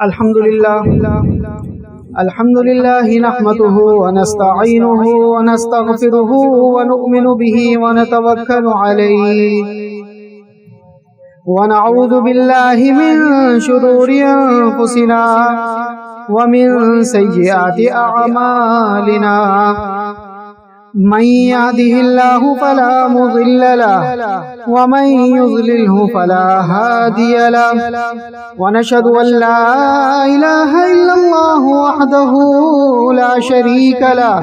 الحمد لله نحمده ونستعينه ونستغفره ونؤمن به ونتوكل عليه ونعوذ بالله من شرور أنفسنا ومن سيئات أعمالنا من يهده الله فلا مضل له ومن يضلله فلا هادي له ونشهد أن لا إله إلا الله وحده لا شريك له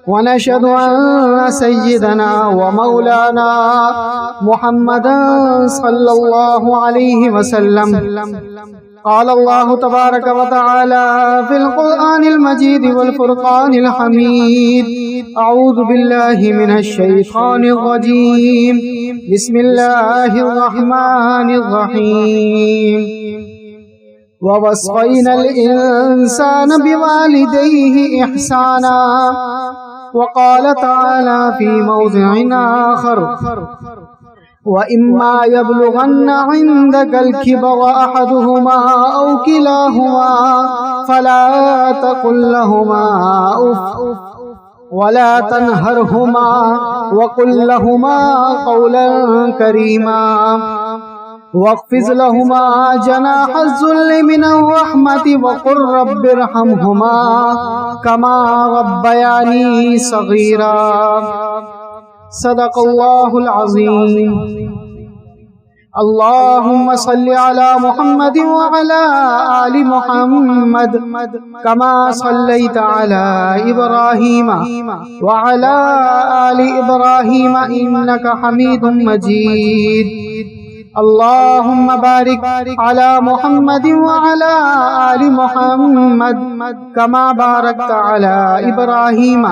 ونشهد أن سيدنا ومولانا محمدا صلى الله عليه وسلم قال الله تبارك وتعالى في القرآن المجيد والفرقان الحميد أعوذ بالله من الشيطان الرجيم بسم الله الرحمن الرحيم ووصينا الإنسان بوالديه إحسانا وقال تعالى في موضع آخر وَإِمَّا يَبْلُغَنَّ عِندَكَ الْكِبَرَ أَحَدُهُمَا أَوْ كِلَاهُمَا فَلَا تَقُل لَّهُمَا أُفٍّ وَلَا تَنْهَرْهُمَا وَقُل لَّهُمَا قَوْلًا كَرِيمًا واخفض لهما جناح الذل من الرحمة وقل رب ارحمهما كما ربياني صغيرا صدق الله العظيم اللهم صل على محمد وعلى آل محمد كما صليت على إبراهيم وعلى آل إبراهيم إنك حميد مجيد اللهم بارك على محمد وعلى آل محمد كما باركت على إبراهيم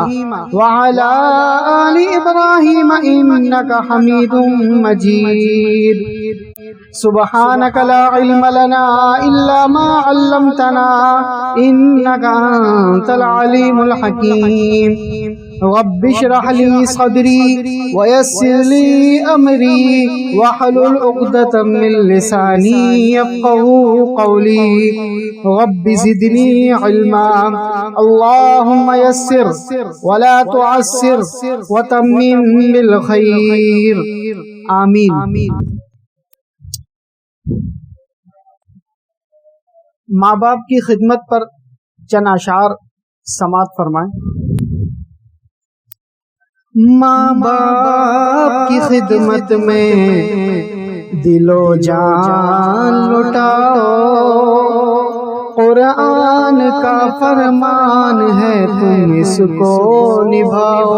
وعلى آل إبراهيم إنك حميد مجيد سبحانك لا علم لنا إلا ما علمتنا إنك أنت العليم الحكيم رب اشرح لي صدري ويسر لي أمري واحلل عقدة من لساني يفقهوا قولي رب زدني علما اللهم يسر ولا تعسر وتمم بالخير آمين. ماں باپ کی خدمت پر چند اشعار سماعت فرمائیں. ماں باپ کی خدمت میں دل و جان لٹاؤ قرآن کا فرمان ہے تم اس کو نبھاؤ.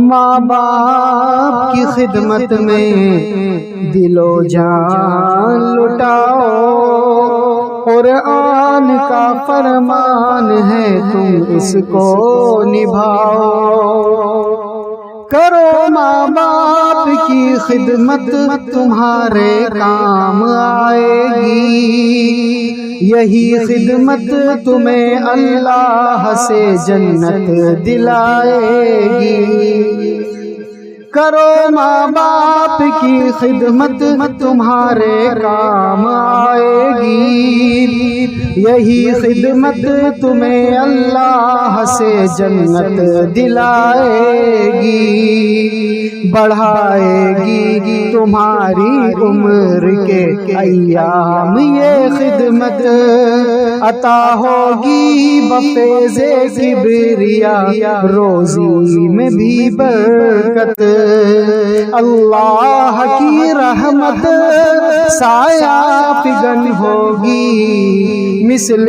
ماں باپ کی خدمت میں دل و جان لٹاؤ قرآن کا فرمان ہے تم اس کو نبھاؤ. کرو ماں باپ کی خدمت تمہارے کام آئے گی یہی خدمت تمہیں اللہ سے جنت دلائے گی. کرو ماں باپ کی خدمت تمہارے کام آئے گی یہی خدمت تمہیں اللہ سے جنت دلائے گی. بڑھائے گی تمہاری عمر کے ایام یہ خدمت عطا ہوگی بفیض کبریا روزی میں بھی برکت. اللہ کی رحمت سایہ فگن ہوگی مثل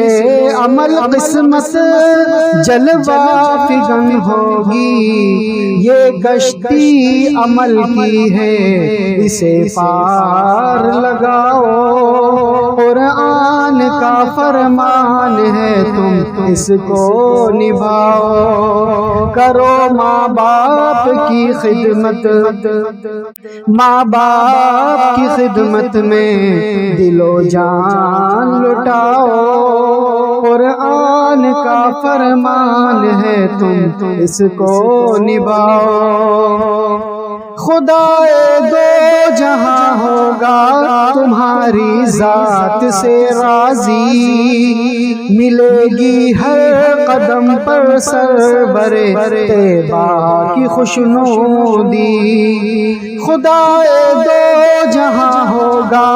عمل قسمت جلوہ فگن ہوگی. یہ کشتی عمل کی ہے اسے پار لگاؤ قرآن کا فرمان ہے تم اس کو نبھاؤ. کرو ماں باپ کی خدمت ماں باپ کی خدمت میں دل و جان لٹاؤ قرآن کا فرمان ہے تم اس کو نبھاؤ. خدا جہاں ہوگا تمہاری ذات سے راضی، ملے گی ہر قدم پر سرور طیبہ کی خوشنودی۔ خدائے دو جہاں ہوگا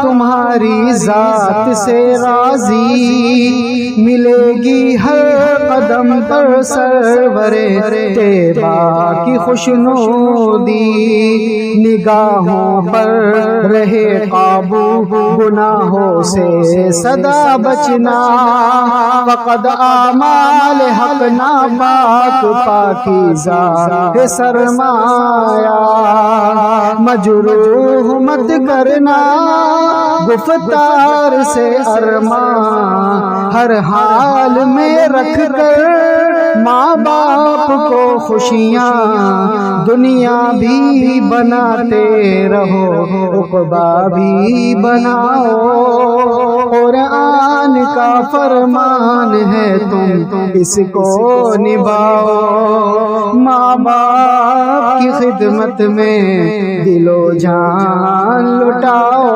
تمہاری ذات سے راضی، ملے گی ہر قدم پر سرور طیبہ کی خوشنودی۔ نگاہوں پر رہے قابو گناہوں سے سدا بچنا، فقد اعمال حق ناپاک پاکیزہ ہے سرمایہ۔ مجروح مت کرنا گفتار سے ارماں، ہر حال میں رکھ کر ماں باپ کو خوشیاں، دنیا بھی بناتے رہو عقبہ بھی بناؤ۔ قرآن کا فرمان ہے تم اس کو نبھاؤ، ماں باپ کی خدمت میں دل و جان لٹاؤ۔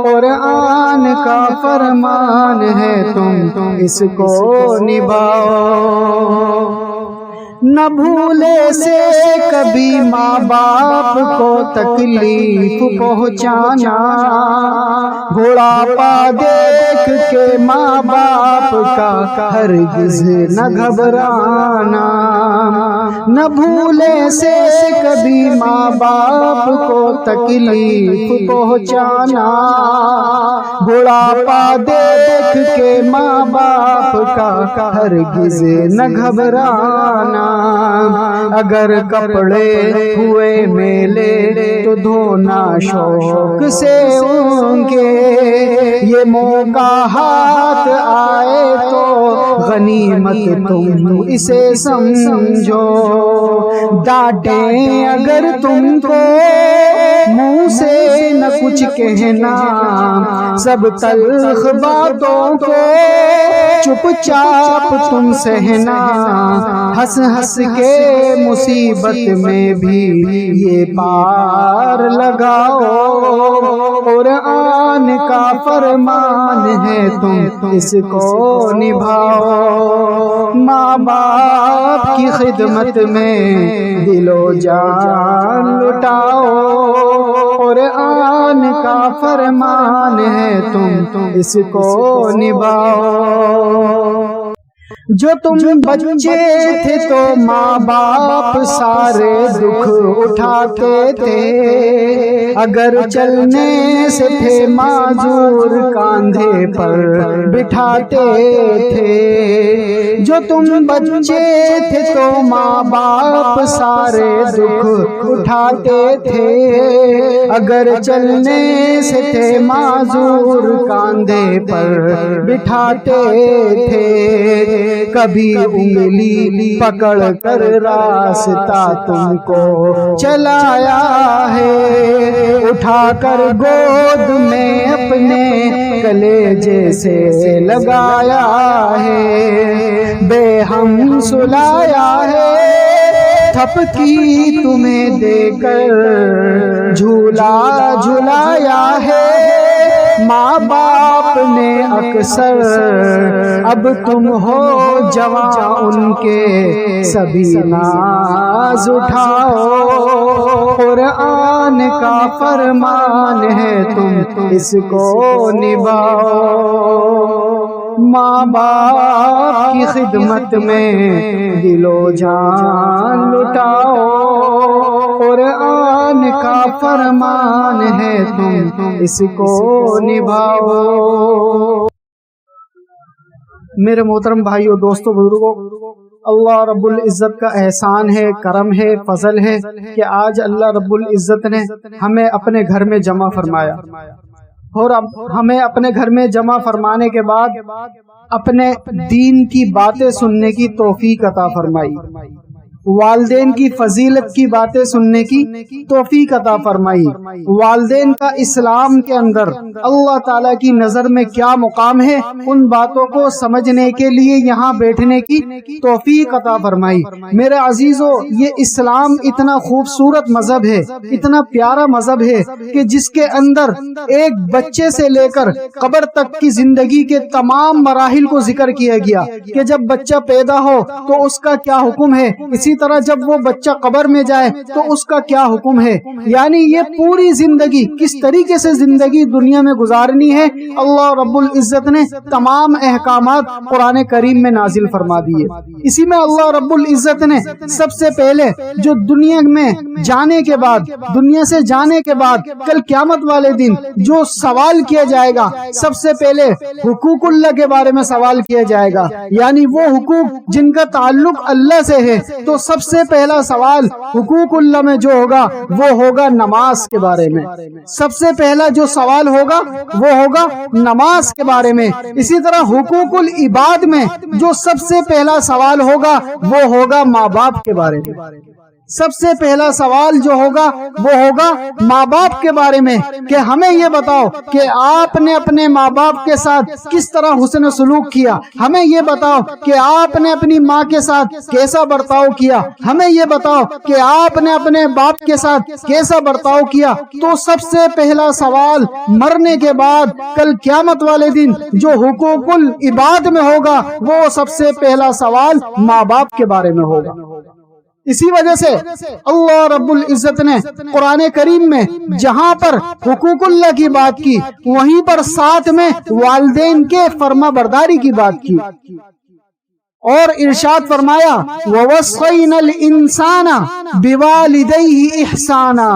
قرآن کا فرمان ہے تم اس کو نبھاؤ۔ نہ بھولے سے کبھی ماں باپ کو تکلیف پہنچانا، بڑھاپا دیکھ کے ماں باپ کا ہرگز نہ گھبرانا۔ نہ بھولے سے کبھی ماں باپ کو تکلیف پہنچانا، بڑھاپا دیکھ کے ماں باپ کا ہرگز نہ گھبرانا۔ اگر کپڑے ہوئے میلے تو دھونا شوق سے ان کے، یہ موقع ہاتھ آئے تو غنیمت تم اسے سمجھو۔ ڈانٹیں اگر تم کو منہ سے نہ کچھ کہنا، سب تلخ باتوں کو چپ چاپ تم سہنا۔ ہنس ہنس کے مصیبت میں بھی یہ پار لگاؤ، قرآن کا فرمان ہے تم اس کو نبھاؤ۔ ماں باپ کی خدمت میں دل و جان لٹاؤ، قرآن کا فرمان ہے تم اس کو نبھاؤ۔ جو تم بچے تھے تو ماں باپ سارے دکھ اٹھاتے تھے، اگر چلنے سے تھے معذور کاندھے پر بٹھاتے تھے۔ جو تم بچے تھے تو ماں باپ سارے دکھ اٹھاتے تھے، اگر چلنے سے تھے معذور کاندھے پر بٹھاتے تھے۔ کبھی انگلی پکڑ کر راستہ تم کو چلایا ہے، اٹھا کر گود میں اپنے کلیجے سے لگایا ہے، بے ہم سلایا ہے، تھپکی تمہیں دے کر جھولا جھلایا ہے۔ ماں باپ نے اکثر، اب تم ہو جوان ان کے سبھی ناز اٹھاؤ، قرآن کا فرمان ہے تم اس کو نبھاؤ۔ ماں باپ کی خدمت میں دل و جان لٹاؤ، قرآن کا فرمان ہے تم اس کو نبھاؤ۔ میرے محترم بھائیوں، دوستوں، بزرگوں، اللہ رب العزت کا احسان ہے، کرم ہے، فضل ہے کہ آج اللہ رب العزت نے ہمیں اپنے گھر میں جمع فرمایا، اور اب ہمیں اپنے گھر میں جمع فرمانے کے بعد اپنے دین کی باتیں سننے کی توفیق عطا فرمائی۔ والدین کی فضیلت کی باتیں سننے کی توفیق عطا فرمائی، والدین کا اسلام کے اندر اللہ تعالیٰ کی نظر میں کیا مقام ہے ان باتوں کو سمجھنے کے لیے یہاں بیٹھنے کی توفیق عطا فرمائی۔ میرے عزیزو، یہ اسلام اتنا خوبصورت مذہب ہے، اتنا پیارا مذہب ہے کہ جس کے اندر ایک بچے سے لے کر قبر تک کی زندگی کے تمام مراحل کو ذکر کیا گیا کہ جب بچہ پیدا ہو تو اس کا کیا حکم ہے، اسی طرح جب وہ بچہ قبر میں جائے تو اس کا کیا حکم ہے، یعنی یہ پوری زندگی کس طریقے سے زندگی دنیا میں گزارنی ہے اللہ رب العزت نے تمام احکامات قرآن کریم میں نازل فرما دیے۔ اسی میں اللہ رب العزت نے سب سے پہلے جو دنیا میں جانے کے بعد، دنیا سے جانے کے بعد کل قیامت والے دن جو سوال کیا جائے گا، سب سے پہلے حقوق اللہ کے بارے میں سوال کیا جائے گا، یعنی وہ حقوق جن کا تعلق اللہ سے ہے۔ تو سب سے پہلا سوال حقوق اللہ میں جو ہوگا وہ ہوگا نماز کے بارے میں، سب سے پہلا جو سوال ہوگا وہ ہوگا نماز کے بارے میں۔ اسی طرح حقوق العباد میں جو سب سے پہلا سوال ہوگا وہ ہوگا ماں باپ کے بارے میں۔ سب سے پہلا سوال جو ہوگا وہ ہوگا ماں باپ کے بارے میں کہ ہمیں یہ بتاؤ کہ آپ نے اپنے ماں باپ کے ساتھ کس طرح حسن سلوک کیا، ہمیں یہ بتاؤ کہ آپ نے اپنی ماں کے ساتھ کیسا برتاؤ کیا، ہمیں یہ بتاؤ کہ آپ نے اپنے باپ کے ساتھ کیسا برتاؤ کیا۔ تو سب سے پہلا سوال مرنے کے بعد کل قیامت والے دن جو حقوق العباد میں ہوگا وہ سب سے پہلا سوال ماں باپ کے بارے میں ہوگا۔ اسی وجہ سے اللہ رب العزت نے قرآن کریم میں جہاں پر حقوق اللہ کی بات کی وہیں پر ساتھ میں والدین کے فرما برداری کی بات کی اور ارشاد فرمایا وَوَصَّيْنَا الْإِنسَانَ بِوَالِدَيْهِ إِحْسَانًا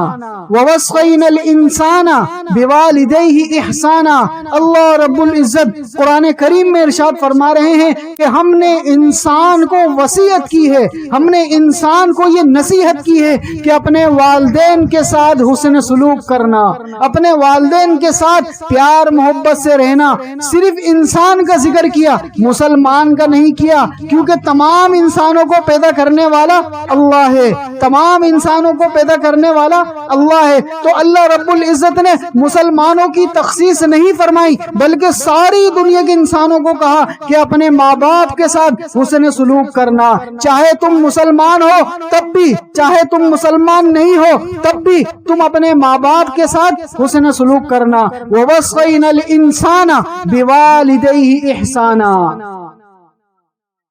وَوَصَّيْنَا الْإِنسَانَ بِوَالِدَيْهِ إِحْسَانًا۔ اللہ رب العزت قرآن کریم میں ارشاد فرما رہے ہیں کہ ہم نے انسان کو وصیت کی ہے، ہم نے انسان کو یہ نصیحت کی ہے کہ اپنے والدین کے ساتھ حسن سلوک کرنا، اپنے والدین کے ساتھ پیار محبت سے رہنا۔ صرف انسان کا ذکر کیا، مسلمان کا نہیں کیا، کیونکہ تمام انسانوں کو پیدا کرنے والا اللہ ہے، تمام انسانوں کو پیدا کرنے والا اللہ ہے۔ تو اللہ رب العزت نے مسلمانوں کی تخصیص نہیں فرمائی بلکہ ساری دنیا کے انسانوں کو کہا کہ اپنے ماں باپ کے ساتھ حسن سلوک کرنا، چاہے تم مسلمان ہو تب بھی، چاہے تم مسلمان نہیں ہو تب بھی تم اپنے ماں باپ کے ساتھ حسن سلوک کرنا۔ وَوَصَّيْنَا الْإِنسَانَ بِوَالِدَيْهِ إِحْسَانًا۔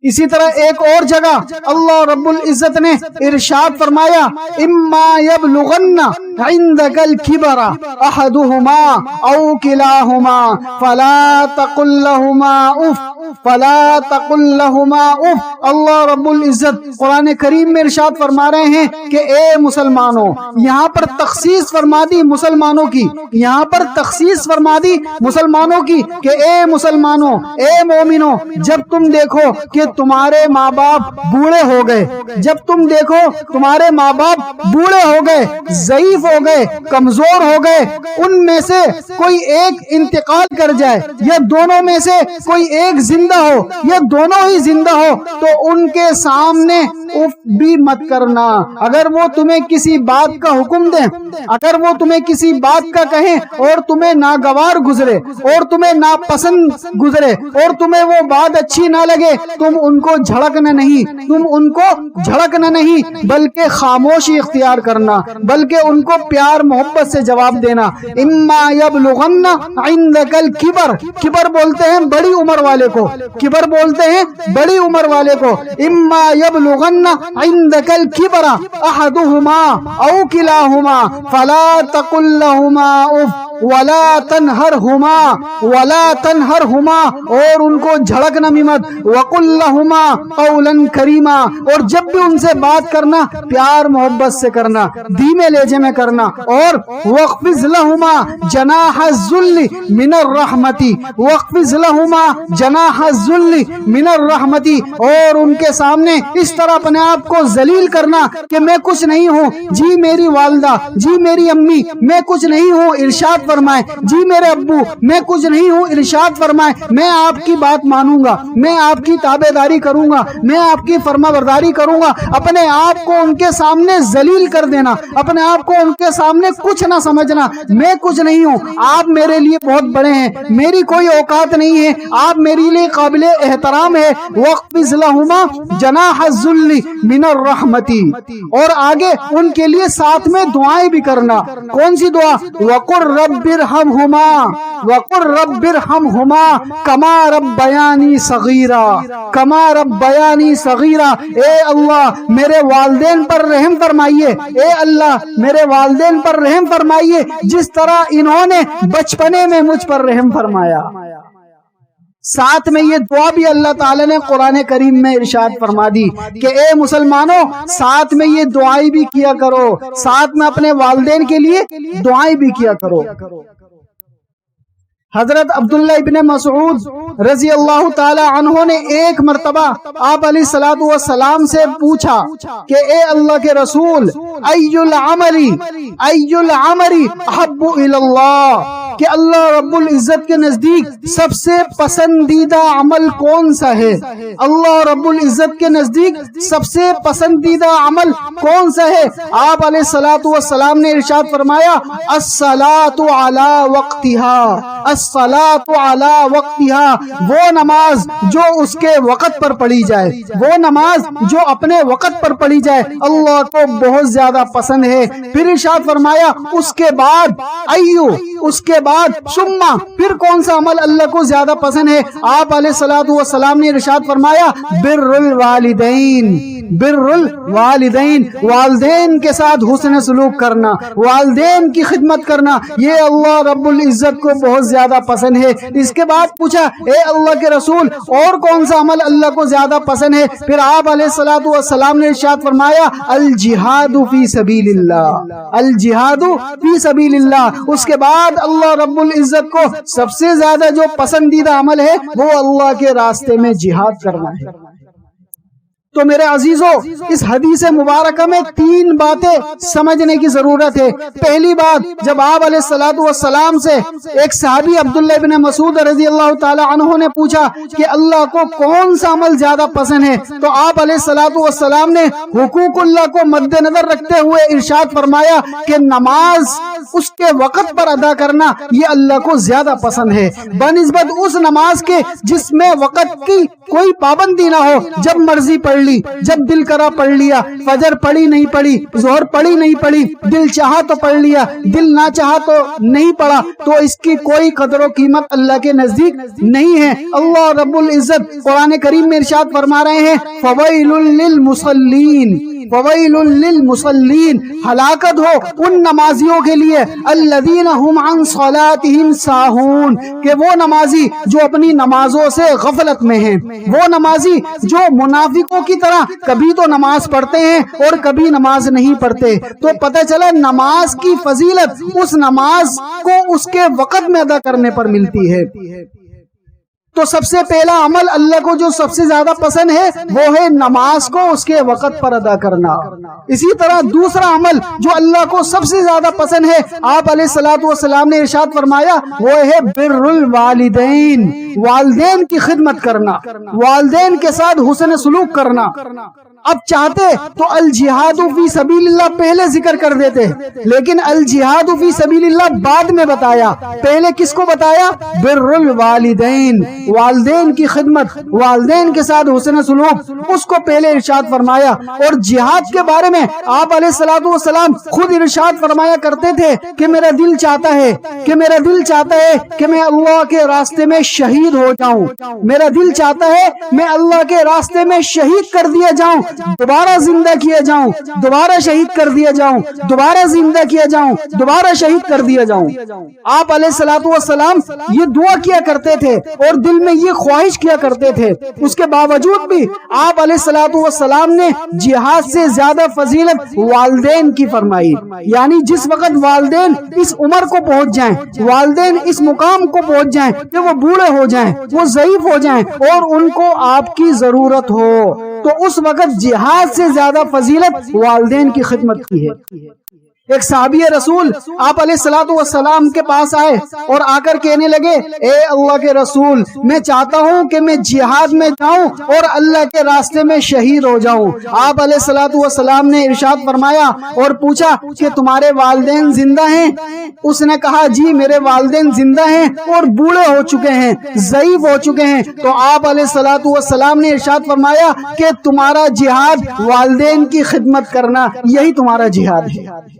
اسی طرح ایک اور جگہ اللہ رب العزت نے ارشاد فرمایا اما یبلغن عندک الکبر احدہما او کلاہما فلا تقل لہما اف فلا تقل لہما اف۔ اللہ رب العزت قرآن کریم میں ارشاد فرما رہے ہیں کہ اے مسلمانوں، یہاں پر تخصیص فرما دی مسلمانوں کی، یہاں پر تخصیص فرما دی مسلمانوں کی کہ اے مسلمانوں، اے مومنوں، جب تم دیکھو کہ تمہارے ماں باپ بوڑھے ہو گئے، جب تم دیکھو تمہارے ماں باپ بوڑھے ہو گئے، ضعیف ہو گئے، کمزور ہو گئے، ان میں سے کوئی ایک انتقال کر جائے یا دونوں میں سے کوئی ایک زندہ ہو یا دونوں ہی زندہ ہو تو ان کے سامنے اف بھی مت کرنا۔ اگر وہ تمہیں کسی بات کا حکم دیں، اگر وہ تمہیں کسی بات کا کہیں اور تمہیں ناگوار گزرے اور تمہیں ناپسند گزرے اور تمہیں وہ بات اچھی نہ لگے، تم ان کو جھڑکنا نہیں، تم ان کو جھڑکنا نہیں بلکہ خاموشی اختیار کرنا، بلکہ ان کو پیار محبت سے جواب دینا۔ اما یبلغن عندک الکبر، کبر بولتے ہیں بڑی عمر والے کو، کبر بولتے ہیں بڑی عمر والے کو۔ اما یبلغن عندک الکبر احدہما او کلاہما فلا تقل لہما اف ولا تنہرہما ولا تنہرہما، اور ان کو جھڑکنا بھی مت۔ وقل لہما قولا کریما، اور جب بھی ان سے بات کرنا پیار محبت سے کرنا، دھیمے لہجے میں کرنا۔ اور واخفض لہما جناح الذل من الرحمۃ، واخفض لہما جناح الذل من الرحمۃ، اور ان کے سامنے اس طرح اپنے آپ کو ذلیل کرنا کہ میں کچھ نہیں ہوں، جی میری والدہ، جی میری امی، میں کچھ نہیں ہوں۔ ارشاد فرمائیں جی میرے ابو میں کچھ نہیں ہوں، ارشاد فرمائیں میں آپ کی بات مانوں گا، میں آپ کی تابع داری کروں گا، میں آپ کی فرما برداری کروں گا، اپنے آپ کو ان کے سامنے ذلیل کر دینا، اپنے آپ کو ان کے سامنے کچھ نہ سمجھنا، میں کچھ نہیں ہوں، آپ میرے لیے بہت بڑے ہیں، میری کوئی اوقات نہیں ہے، آپ میرے لیے قابل احترام ہے، وَاخْفِضْ لَهُمَا جَنَاحَ الذُّلِّ مِنَ الرَّحْمَةِ۔ اور آگے ان کے لیے ساتھ میں دعائیں بھی کرنا، کون سی دعا؟ وَقُلْ رَبِّ ارْحَمْهُمَا وَقُلْ رَبِّ ارْحَمْهُمَا كَمَا رَبَّيَانِي صَغِيرًا كَمَا رَبَّيَانِي صَغِيرًا۔ اے اللہ میرے والدین پر رحم فرمائیے، اے اللہ میرے والدین پر رحم فرمائیے جس طرح انہوں نے بچپنے میں مجھ پر رحم فرمایا۔ ساتھ میں یہ دعا بھی اللہ تعالیٰ نے قرآن کریم میں ارشاد فرما دی کہ اے مسلمانوں ساتھ میں یہ دعائیں بھی کیا کرو، ساتھ میں اپنے والدین کے لیے دعائیں بھی کیا کرو۔ حضرت عبداللہ ابن مسعود رضی اللہ تعالی عنہ نے ایک مرتبہ آپ علیہ الصلوۃ والسلام سے پوچھا کہ اے اللہ کے رسول ای العمل احب الی اللہ، کہ اللہ رب العزت کے نزدیک سب سے پسندیدہ عمل کون سا ہے؟ اللہ رب العزت کے نزدیک سب سے پسندیدہ عمل کون سا ہے؟ آپ علیہ الصلوۃ والسلام نے ارشاد فرمایا الصلاۃ علی وقتها، الصلاۃ علی وقتها، وہ نماز جو اس کے وقت پر پڑھی جائے، وہ نماز جو اپنے وقت پر پڑھی جائے اللہ کو بہت زیادہ پسند ہے۔ پھر ارشاد فرمایا اس کے بعد ایو، اس کے بعد ثم، پھر کون سا عمل اللہ کو زیادہ پسند ہے؟ آپ علیہ الصلوۃ والسلام نے ارشاد فرمایا بر الوالدین، بر الوالدین، والدین کے ساتھ حسن سلوک کرنا، والدین کی خدمت کرنا، یہ اللہ رب العزت کو بہت زیادہ پسند ہے۔ اس کے بعد پوچھا اے اللہ کے رسول اور کون سا عمل اللہ کو زیادہ پسند ہے؟ پھر آپ علیہ الصلوۃ والسلام نے ارشاد فرمایا الجہاد فی سبیل اللہ، الجہاد فی سبیل اللہ۔ اس کے بعد اللہ رب العزت کو سب سے زیادہ جو پسندیدہ عمل ہے وہ اللہ کے راستے میں جہاد کرنا ہے۔ تو میرے عزیزو اس حدیث مبارکہ میں تین باتیں سمجھنے کی ضرورت ہے۔ پہلی بات، جب آپ علیہ الصلوۃ والسلام سے ایک صحابی عبداللہ ابن مسعود رضی اللہ تعالی عنہ نے پوچھا کہ اللہ کو کون سا عمل زیادہ پسند ہے، تو آپ علیہ الصلوۃ والسلام نے حقوق اللہ کو مد نظر رکھتے ہوئے ارشاد فرمایا کہ نماز اس کے وقت پر ادا کرنا یہ اللہ کو زیادہ پسند ہے بنسبت اس نماز کے جس میں وقت کی کوئی پابندی نہ ہو، جب مرضی پڑھ لی، جب دل کرا پڑھ لیا، فجر پڑھی نہیں پڑھی، ظہر پڑھی نہیں پڑھی، دل چاہا تو پڑھ لیا، دل نہ چاہا تو نہیں پڑھا، تو اس کی کوئی قدر و قیمت اللہ کے نزدیک نہیں ہے۔ اللہ رب العزت قرآن کریم میں ارشاد فرما رہے ہیں فویل للمصلین، فویل للمصلین، ہلاکت ہو ان نمازیوں کے لیے الذین هم عن صلاتهم ساہون، کہ وہ نمازی جو اپنی نمازوں سے غفلت میں ہیں، وہ نمازی جو منافقوں کی طرح کبھی تو نماز پڑھتے ہیں اور کبھی نماز نہیں پڑھتے۔ تو پتہ چلا نماز کی فضیلت اس نماز کو اس کے وقت میں ادا کرنے پر ملتی ہے۔ تو سب سے پہلا عمل اللہ کو جو سب سے زیادہ پسند ہے وہ ہے نماز کو اس کے وقت پر ادا کرنا۔ اسی طرح دوسرا عمل جو اللہ کو سب سے زیادہ پسند ہے آپ علیہ الصلوۃ والسلام نے ارشاد فرمایا وہ ہے بر الوالدین، والدین کی خدمت کرنا، والدین کے ساتھ حسن سلوک کرنا۔ اب چاہتے تو الجہاد فی سبیل اللہ پہلے ذکر کر دیتے، لیکن الجہاد فی سبیل اللہ بعد میں بتایا۔ پہلے کس کو بتایا؟ بر الوالدین، والدین کی خدمت، والدین کے ساتھ حسن سلوک، اس کو پہلے ارشاد فرمایا۔ اور جہاد کے بارے میں آپ علیہ الصلوۃ والسلام خود ارشاد فرمایا کرتے تھے کہ میرا دل چاہتا ہے، کہ میرا دل چاہتا ہے کہ میں اللہ کے راستے میں شہید ہو جاؤں، میرا دل چاہتا ہے میں اللہ کے راستے میں شہید کر دیا جاؤں، دوبارہ زندہ کیا جاؤں، دوبارہ شہید کر دیا جاؤں، دوبارہ زندہ کیا جاؤں، دوبارہ شہید کر دیا جاؤں۔ آپ علیہ الصلوۃ والسلام یہ دعا کیا کرتے تھے اور دل میں یہ خواہش کیا کرتے تھے، اس کے باوجود بھی آپ علیہ الصلوۃ والسلام نے جہاد سے زیادہ فضیلت والدین کی فرمائی۔ یعنی جس وقت والدین اس عمر کو پہنچ جائیں، والدین اس مقام کو پہنچ جائیں کہ وہ بوڑھے ہو جائیں، وہ ضعیف ہو جائیں اور ان کو آپ کی ضرورت ہو، تو اس وقت جہاد سے زیادہ فضیلت والدین کی خدمت کی ہے۔ ایک صحابی رسول آپ علیہ الصلوۃ والسلام کے پاس آئے اور آ کر کہنے لگے اے اللہ کے رسول میں چاہتا ہوں کہ میں جہاد میں جاؤں اور اللہ کے راستے میں شہید ہو جاؤں۔ آپ علیہ الصلوۃ والسلام نے ارشاد فرمایا اور پوچھا کہ تمہارے والدین زندہ ہیں؟ اس نے کہا جی میرے والدین زندہ ہیں اور بوڑھے ہو چکے ہیں، ضعیف ہو چکے ہیں۔ تو آپ علیہ الصلوۃ والسلام نے ارشاد فرمایا کہ تمہارا جہاد والدین کی خدمت کرنا، یہی تمہارا جہاد ہے۔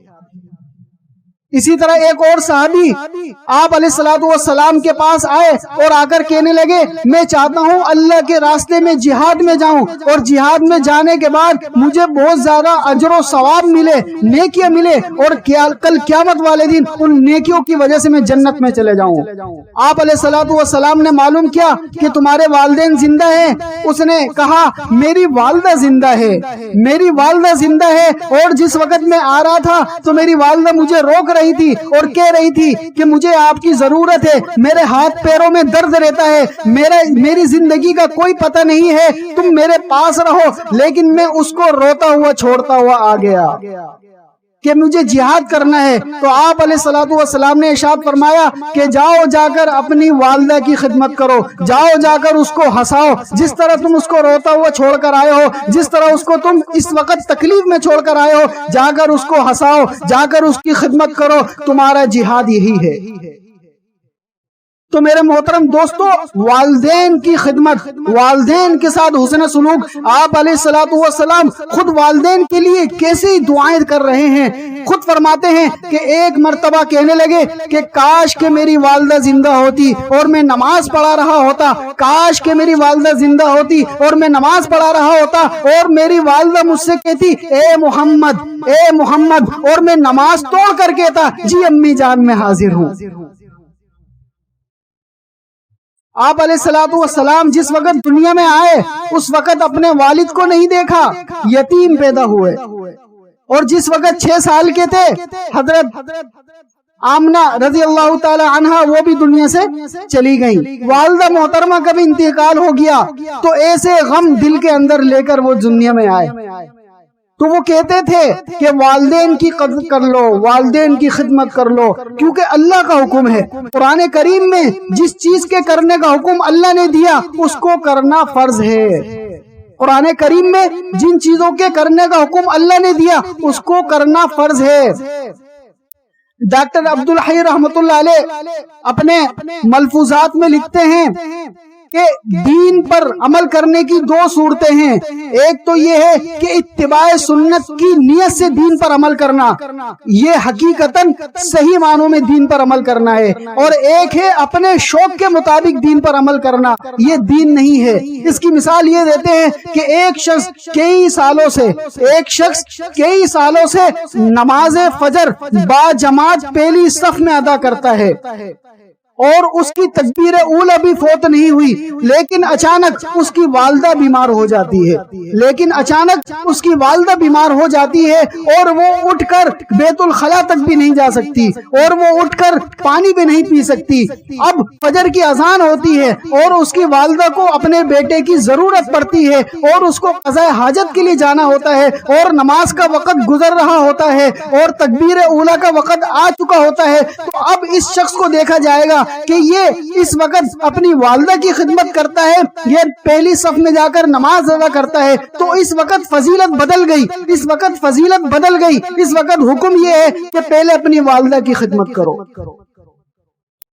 اسی طرح ایک اور صحابی آپ علیہ الصلوۃ والسلام کے پاس آئے اور آ کر کہنے لگے میں چاہتا ہوں اللہ کے راستے میں جہاد میں جاؤں اور جہاد میں جانے کے بعد مجھے بہت زیادہ اجر و ثواب ملے، نیکیاں ملے، اور کل قیامت والے دن ان نیکیوں کی وجہ سے میں جنت میں چلے جاؤں۔ آپ علیہ الصلوۃ والسلام نے معلوم کیا کہ تمہارے والدین زندہ ہیں؟ اس نے کہا میری والدہ زندہ ہے، میری والدہ زندہ ہے، اور جس وقت میں آ رہا تھا تو میری والدہ مجھے روک رہی تھی اور کہہ رہی تھی کہ مجھے آپ کی ضرورت ہے، میرے ہاتھ پیروں میں درد رہتا ہے، میری زندگی کا کوئی پتہ نہیں ہے، تم میرے پاس رہو۔ لیکن میں اس کو روتا ہوا چھوڑتا ہوا آ گیا کہ مجھے جہاد کرنا ہے۔ تو آپ علیہ الصلوۃ والسلام نے ارشاد فرمایا کہ جاؤ جا کر اپنی والدہ کی خدمت کرو، جاؤ جا کر اس کو ہنساؤ، جس طرح تم اس کو روتا ہوا چھوڑ کر آئے ہو، جس طرح اس کو تم اس وقت تکلیف میں چھوڑ کر آئے ہو، جا کر اس کو ہنساؤ، جا کر اس کی خدمت کرو، تمہارا جہاد یہی ہے۔ تو میرے محترم دوستو، والدین کی خدمت، والدین کے ساتھ حسن سلوک، آپ علیہ الصلوۃ والسلام خود والدین کے لیے کیسی دعائیں کر رہے ہیں۔ خود فرماتے ہیں کہ ایک مرتبہ کہنے لگے کہ کاش کہ میری والدہ زندہ ہوتی اور میں نماز پڑھا رہا ہوتا، کاش کہ میری والدہ زندہ ہوتی اور میں نماز پڑھا رہا ہوتا، اور میری والدہ مجھ سے کہتی اے محمد اے محمد، اور میں نماز توڑ کر کہتا جی امی جان میں حاضر ہوں۔ آپ علیہ الصلوۃ والسلام جس وقت دنیا میں آئے اس وقت اپنے والد کو نہیں دیکھا، یتیم پیدا ہوئے، اور جس وقت 6 سال کے تھے حضرت آمنہ رضی اللہ تعالی عنہا وہ بھی دنیا سے چلی گئیں، والدہ محترمہ کا بھی انتقال ہو گیا، تو ایسے غم دل کے اندر لے کر وہ دنیا میں آئے۔ تو وہ کہتے تھے کہ والدین کی قدر کر لو، والدین کی خدمت کر لو، کیونکہ اللہ کا حکم ہے۔ قرآن کریم میں جس چیز کے کرنے کا حکم اللہ نے دیا اس کو کرنا فرض ہے۔ قرآن کریم میں جن چیزوں کے کرنے کا حکم اللہ نے دیا اس کو کرنا فرض ہے۔ ڈاکٹر عبدالحی رحمۃ اللہ علیہ اپنے ملفوظات میں لکھتے ہیں کہ دین پر عمل کرنے کی 2 صورتیں ہیں، ایک تو یہ ہے کہ اتباع سنت کی نیت سے دین پر عمل کرنا، یہ حقیقتاً صحیح معنوں میں دین پر عمل کرنا ہے، اور ایک ہے اپنے شوق کے مطابق دین پر عمل کرنا، یہ دین نہیں ہے۔ اس کی مثال یہ دیتے ہیں کہ ایک شخص کئی سالوں سے نماز فجر با جماعت پہلی صف میں ادا کرتا ہے، اور اس کی تکبیر اولی بھی فوت نہیں ہوئی، لیکن اچانک اس کی والدہ بیمار ہو جاتی ہے، اور وہ اٹھ کر بیت الخلا تک بھی نہیں جا سکتی، اور وہ اٹھ کر پانی بھی نہیں پی سکتی۔ اب فجر کی اذان ہوتی ہے اور اس کی والدہ کو اپنے بیٹے کی ضرورت پڑتی ہے، اور اس کو قضاء حاجت کے لیے جانا ہوتا ہے، اور نماز کا وقت گزر رہا ہوتا ہے، اور تکبیر اولی کا وقت آ چکا ہوتا ہے۔ تو اب اس شخص کو دیکھا جائے گا کہ یہ اس وقت اپنی والدہ کی خدمت کرتا ہے، یہ پہلی صف میں جا کر نماز ادا کرتا ہے، تو اس وقت فضیلت بدل گئی، اس وقت حکم یہ ہے کہ پہلے اپنی والدہ کی خدمت کرو۔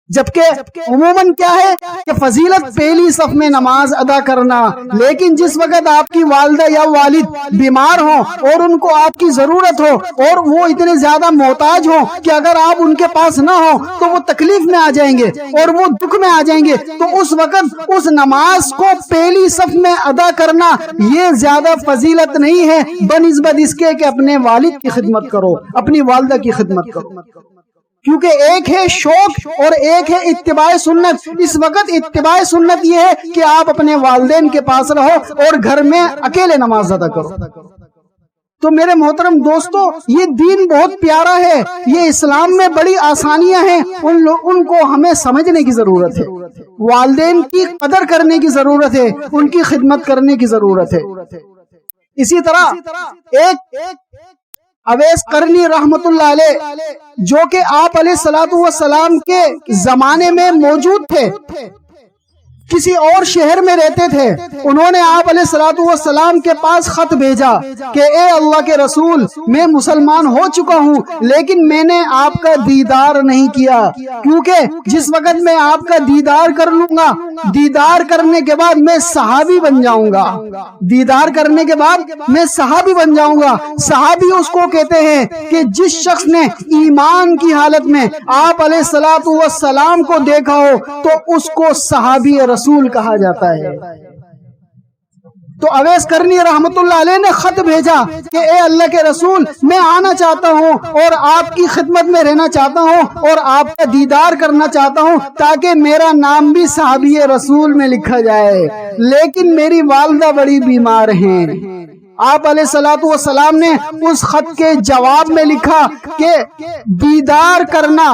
جبکہ عموماً کیا ہے کہ فضیلت پہلی صف میں نماز ادا کرنا، لیکن جس وقت آپ کی والدہ یا والد بیمار ہوں اور ان کو آپ کی ضرورت ہو، اور وہ اتنے زیادہ محتاج ہوں کہ اگر آپ ان کے پاس نہ ہو تو وہ تکلیف میں آ جائیں گے اور وہ دکھ میں آ جائیں گے، تو اس وقت اس نماز کو پہلی صف میں ادا کرنا یہ زیادہ فضیلت نہیں ہے بنسبت اس کے کہ اپنے والد کی خدمت کرو، اپنی والدہ کی خدمت کرو، کیونکہ ایک ہے شوق اور ایک ہے اتباع سنت۔ اس وقت اتباع سنت یہ ہے کہ آپ اپنے والدین کے پاس رہو اور گھر میں اکیلے نماز ادا کرو۔ تو میرے محترم دوستو، یہ دین بہت پیارا ہے، یہ اسلام میں بڑی آسانیاں ہیں، ان کو ہمیں سمجھنے کی ضرورت ہے، والدین کی قدر کرنے کی ضرورت ہے، ان کی خدمت کرنے کی ضرورت ہے۔ اسی طرح ایک اویس قرنی رحمت اللہ علیہ جو کہ آپ علیہ الصلوۃ والسلام کے زمانے میں موجود تھے، کسی اور شہر میں رہتے تھے، انہوں نے آپ علیہ الصلوۃ والسلام کے پاس خط بھیجا کہ اے اللہ کے رسول، میں مسلمان ہو چکا ہوں لیکن میں نے آپ کا دیدار نہیں کیا، کیونکہ جس وقت میں آپ کا دیدار کر لوں گا، دیدار کرنے کے بعد میں صحابی بن جاؤں گا، دیدار کرنے کے بعد میں صحابی بن جاؤں گا۔ صحابی اس کو کہتے ہیں کہ جس شخص نے ایمان کی حالت میں آپ علیہ الصلوۃ والسلام کو دیکھا ہو تو اس کو صحابی رسول کہا جاتا ہے۔ تو اویس قرنی رحمت اللہ علیہ نے خط بھیجا کہ اے اللہ کے رسول، میں آنا چاہتا ہوں اور آپ کی خدمت میں رہنا چاہتا ہوں اور آپ کا دیدار کرنا چاہتا ہوں تاکہ میرا نام بھی صحابی رسول میں لکھا جائے، لیکن میری والدہ بڑی بیمار ہیں۔ آپ علیہ الصلوۃ والسلام نے اس خط کے جواب میں لکھا کہ دیدار کرنا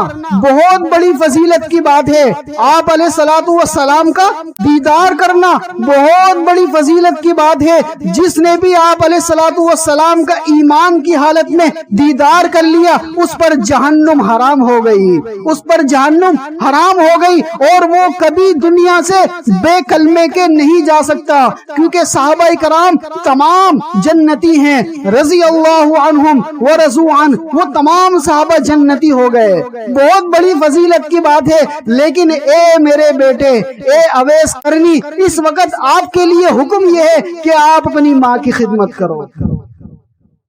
بہت بڑی فضیلت کی بات ہے، آپ علیہ الصلوۃ والسلام کا دیدار کرنا بہت بڑی فضیلت کی بات ہے، جس نے بھی آپ علیہ الصلوۃ والسلام کا ایمان کی حالت میں دیدار کر لیا اس پر جہنم حرام ہو گئی، اس پر جہنم حرام ہو گئی اور وہ کبھی دنیا سے بے کلمے کے نہیں جا سکتا، کیونکہ صحابہ کرام تمام جنتی ہیں، رضی اللہ عنہم ورضوا عنہ، وہ تمام صحابہ جنتی ہو گئے، بہت بڑی فضیلت کی بات ہے۔ لیکن اے میرے بیٹے، اے اویس قرنی، اس وقت آپ کے لیے حکم یہ ہے کہ آپ اپنی ماں کی خدمت کرو،